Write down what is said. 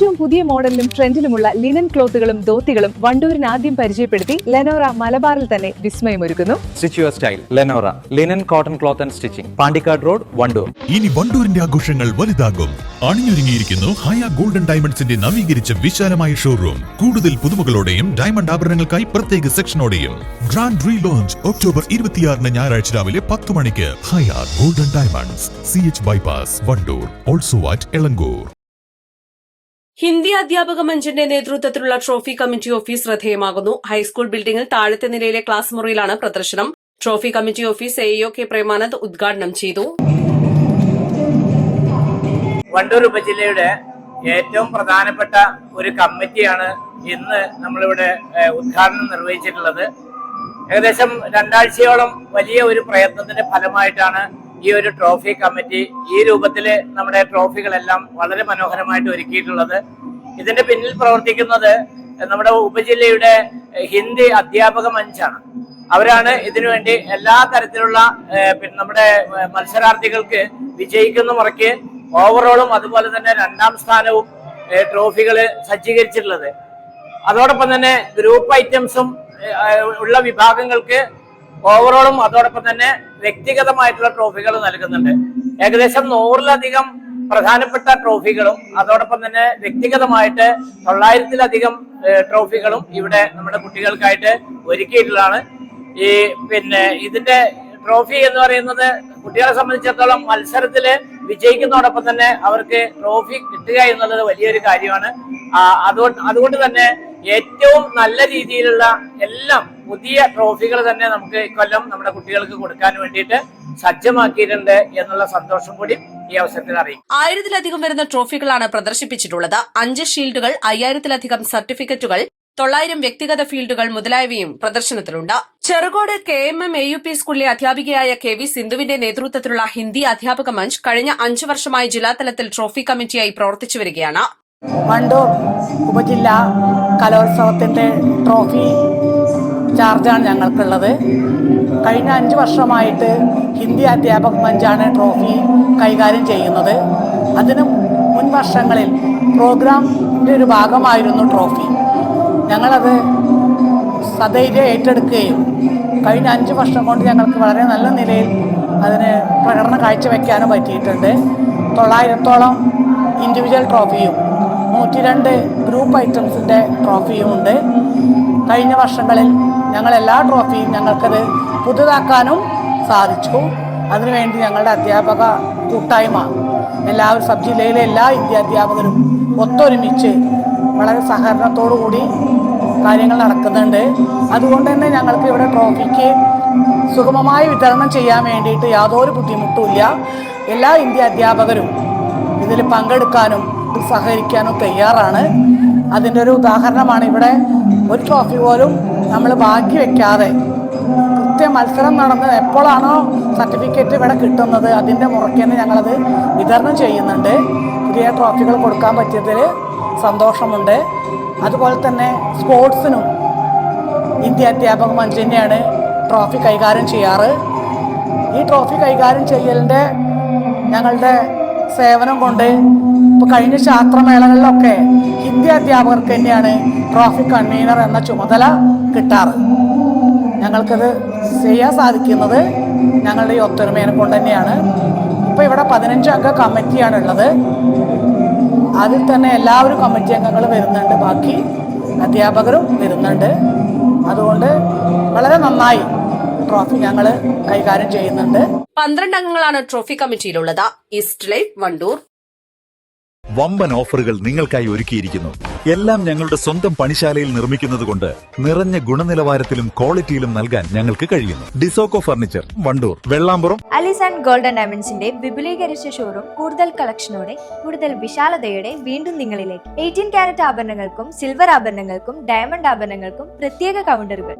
ഏറ്റവും പുതിയ മോഡലിലും ട്രെൻഡിലുമുള്ള ലിനൻ ക്ലോത്തുകളും ധോത്തികളും വണ്ടൂരിന് ആദ്യം പരിചയപ്പെടുത്തി ലെനോറ മലബാറിൽ തന്നെ വിസ്മയമൊരുക്കുന്നു. Stitch your style Lenora linen cotton cloth and stitching, Pandikkad road, Wandoor. ഇനി വണ്ടൂരിന്റെ ആഘോഷങ്ങൾ വലുതാകും. അണിഞ്ഞൊരുങ്ങിയിരിക്കുന്നു ഹയ ഗോൾഡൻ ഡയമണ്ട്സിന്റെ നവീകരിച്ച വിശാലമായ ഷോറൂം. കൂടുതൽ പുതുമകളോടെയും ഡയമണ്ട് ആഭരണങ്ങൾക്കായി പ്രത്യേക സെക്ഷനോടെയും. ഗ്രാൻഡ് റീ ലോഞ്ച് ഒക്ടോബർ 26 ഞായറാഴ്ച രാവിലെ 10 മണിക്ക്. Haya golden diamonds, CH bypass, Wandoor. Also at Elankur. Hindi അധ്യാപക മഞ്ചിന്റെ നേതൃത്വത്തിലുള്ള ട്രോഫി കമ്മിറ്റി ഓഫീസ് ശ്രദ്ധേയമാകുന്നു. ഹൈസ്കൂൾ ബിൽഡിംഗിൽ താഴത്തെ നിലയിലെ ക്ലാസ് മുറിയിലാണ് പ്രദർശനം. Trophy committee office AEO K Premanand ഉദ്ഘാടനം ചെയ്തു. വണ്ടൂർ ഉപജില്ലയുടെ ഏറ്റവും പ്രധാനപ്പെട്ട ഒരു കമ്മിറ്റിയാണ് ഇന്ന് നമ്മളിവിടെ ഉദ്ഘാടനം നിർവഹിച്ചിട്ടുള്ളത്. ഏകദേശം 2 ആഴ്ചയോളം വലിയ ഒരു പ്രയത്നത്തിന്റെ ഫലമായിട്ടാണ് ഈ ഒരു ട്രോഫി കമ്മിറ്റി ഈ രൂപത്തിൽ നമ്മുടെ ട്രോഫികളെല്ലാം വളരെ മനോഹരമായിട്ട് ഒരുക്കിയിട്ടുള്ളത്. ഇതിന്റെ പിന്നിൽ പ്രവർത്തിക്കുന്നത് നമ്മുടെ ഉപജില്ലയുടെ ഹിന്ദി അധ്യാപക മഞ്ചാണ്. അവരാണ് ഇതിനുവേണ്ടി എല്ലാ തരത്തിലുള്ള നമ്മുടെ മത്സരാർത്ഥികൾക്ക് വിജയിക്കുന്ന മുറയ്ക്ക് ഓവറോളും അതുപോലെ തന്നെ 2ാം സ്ഥാനവും ട്രോഫികൾ സജ്ജീകരിച്ചിട്ടുള്ളത്. അതോടൊപ്പം തന്നെ ഗ്രൂപ്പ് ഐറ്റംസും ഉള്ള വിഭാഗങ്ങൾക്ക് ഓവറോളും അതോടൊപ്പം തന്നെ വ്യക്തിഗതമായിട്ടുള്ള ട്രോഫികൾ നൽകുന്നുണ്ട്. ഏകദേശം 100-ലധികം പ്രധാനപ്പെട്ട ട്രോഫികളും അതോടൊപ്പം തന്നെ വ്യക്തിഗതമായിട്ട് 900-ലധികം ട്രോഫികളും ഇവിടെ നമ്മുടെ കുട്ടികൾക്കായിട്ട് ഒരുക്കിയിട്ടുള്ളതാണ്. ഇതിന്റെ ട്രോഫി എന്ന് പറയുന്നത് കുട്ടികളെ സംബന്ധിച്ചിടത്തോളം മത്സരത്തില് വിജയിക്കുന്നതോടൊപ്പം തന്നെ അവർക്ക് ട്രോഫി കിട്ടുക എന്നുള്ളത് വലിയൊരു കാര്യമാണ്. അതുകൊണ്ട് തന്നെ ഏറ്റവും നല്ല രീതിയിലുള്ള എല്ലാം പുതിയ ട്രോഫികൾ തന്നെ നമുക്ക് ഇക്കൊല്ലം നമ്മുടെ കുട്ടികൾക്ക് കൊടുക്കാൻ വേണ്ടിയിട്ട് സജ്ജമാക്കിയിട്ടുണ്ട് എന്നുള്ള സന്തോഷം കൂടി ഈ അവസരത്തിൽ അറിയിക്കും. 1000-ലധികം വരുന്ന ട്രോഫികളാണ് പ്രദർശിപ്പിച്ചിട്ടുള്ളത്. 5 ഷീൽഡുകൾ, 5000-ലധികം സർട്ടിഫിക്കറ്റുകൾ, 900 വ്യക്തിഗത ഫീൽഡുകൾ മുതലായവയും പ്രദർശനത്തിലുണ്ട്. ചെറുകോട് KMM AUP സ്കൂളിലെ അധ്യാപികയായ KV സിന്ധുവിന്റെ നേതൃത്വത്തിലുള്ള ഹിന്ദി അധ്യാപക മഞ്ച് കഴിഞ്ഞ 5 വർഷമായി ജില്ലാതലത്തിൽ ട്രോഫി കമ്മിറ്റിയായി പ്രവർത്തിച്ചു വരികയാണ്. വണ്ടൂർ ഉപജില്ല കലോത്സവത്തിന്റെ ട്രോഫി ചാർജാണ് ഞങ്ങൾക്കുള്ളത്. കഴിഞ്ഞ 5 വർഷമായിട്ട് ഹിന്ദി അധ്യാപക മഞ്ചാണ് ട്രോഫി കൈകാര്യം ചെയ്യുന്നത്. അതിന് മുൻ വർഷങ്ങളിൽ പ്രോഗ്രാമിന്റെ ഒരു ഭാഗമായിരുന്നു ട്രോഫി. ഞങ്ങളത് സധൈര്യം ഏറ്റെടുക്കുകയും കഴിഞ്ഞ 5 വർഷം കൊണ്ട് ഞങ്ങൾക്ക് വളരെ നല്ല നിലയിൽ അതിന് പ്രകടനം കാഴ്ചവെക്കാനും പറ്റിയിട്ടുണ്ട്. 900-ഓളം ഇൻഡിവിജ്വൽ ട്രോഫിയും 102 ഗ്രൂപ്പ് ഐറ്റംസിൻ്റെ ട്രോഫിയും ഉണ്ട്. കഴിഞ്ഞ വർഷങ്ങളിൽ ഞങ്ങളെല്ലാ ട്രോഫിയും ഞങ്ങൾക്കത് പുതുതാക്കാനും സാധിച്ചു. അതിനുവേണ്ടി ഞങ്ങളുടെ അധ്യാപക കൂട്ടായ്മ എല്ലാവരും സബ് ജില്ലയിലെ എല്ലാ ഹിന്ദി അധ്യാപകരും ഒത്തൊരുമിച്ച് വളരെ സഹകരണത്തോടു കൂടി കാര്യങ്ങൾ നടക്കുന്നുണ്ട്. അതുകൊണ്ട് തന്നെ ഞങ്ങൾക്ക് ഇവിടെ ട്രോഫിക്ക് സുഗമമായി വിതരണം ചെയ്യാൻ വേണ്ടിയിട്ട് യാതൊരു ബുദ്ധിമുട്ടുമില്ല. എല്ലാ ഹിന്ദി അധ്യാപകരും ഇതിൽ പങ്കെടുക്കാനും സഹകരിക്കാനും തയ്യാറാണ്. അതിൻ്റെ ഒരു ഉദാഹരണമാണ് ഇവിടെ ഒരു ട്രോഫി പോലും നമ്മൾ ബാക്കി വെക്കാതെ കൃത്യം മത്സരം നടന്ന് എപ്പോഴാണോ സർട്ടിഫിക്കറ്റ് ഇവിടെ കിട്ടുന്നത് അതിൻ്റെ മുറയ്ക്ക് തന്നെ ഞങ്ങളത് വിതരണം ചെയ്യുന്നുണ്ട്. പുതിയ ട്രോഫികൾ കൊടുക്കാൻ പറ്റിയതിൽ സന്തോഷമുണ്ട്. അതുപോലെ തന്നെ സ്പോർട്സിനും ഹിന്ദി അധ്യാപക മഞ്ച് തന്നെയാണ് ട്രോഫി കൈകാര്യം ചെയ്യാറ്. ഈ ട്രോഫി കൈകാര്യം ചെയ്യലിൻ്റെ ഞങ്ങളുടെ സേവനം കൊണ്ട് ഇപ്പോൾ കഴിഞ്ഞ ശാസ്ത്രമേളകളിലൊക്കെ ഹിന്ദി അധ്യാപകർക്ക് തന്നെയാണ് ട്രോഫി കൺവീനർ എന്ന ചുമതല കിട്ടാറ്. ഞങ്ങൾക്കത് ചെയ്യാൻ സാധിക്കുന്നത് ഞങ്ങളുടെ ഈ ഒത്തൊരുമേനെ കൊണ്ട് തന്നെയാണ്. ഇപ്പോൾ ഇവിടെ 15 അംഗ കമ്മിറ്റിയാണുള്ളത്. അതിൽ തന്നെ എല്ലാവരും കമ്മിറ്റി അംഗങ്ങൾ വരുന്നുണ്ട്, ബാക്കി അധ്യാപകരും വരുന്നുണ്ട്. അതുകൊണ്ട് വളരെ നന്നായി ട്രോഫി ഞങ്ങൾ കൈകാര്യം ചെയ്യുന്നുണ്ട്. 12 അംഗങ്ങളാണ് ട്രോഫി കമ്മിറ്റിയിലുള്ളത്. East live, Wandoor. വമ്പൻ ഓഫറുകൾ നിങ്ങൾക്കായി ഒരുക്കിയിരിക്കുന്നു. എല്ലാം ഞങ്ങളുടെ സ്വന്തം പണിശാലയിൽ നിർമ്മിക്കുന്നതുകൊണ്ട് നിറഞ്ഞ ഗുണനിലവാരത്തിലും ക്വാളിറ്റിയിലും നൽകാൻ ഞങ്ങൾക്ക് കഴിയുന്നു. ഡിസോക്കോ furniture, Wandoor, Vellampuram. Alis and golden ഡയമണ്ട്സിന്റെ വിപുലീകരിച്ച ഷോറൂം കൂടുതൽ കളക്ഷനോടെ കൂടുതൽ വിശാലതയോടെ വീണ്ടും നിങ്ങളിലേക്ക്. 18 കാരറ്റ് ആഭരണങ്ങൾക്കും സിൽവർ ആഭരണങ്ങൾക്കും ഡയമണ്ട് ആഭരണങ്ങൾക്കും പ്രത്യേക കൗണ്ടറുകൾ.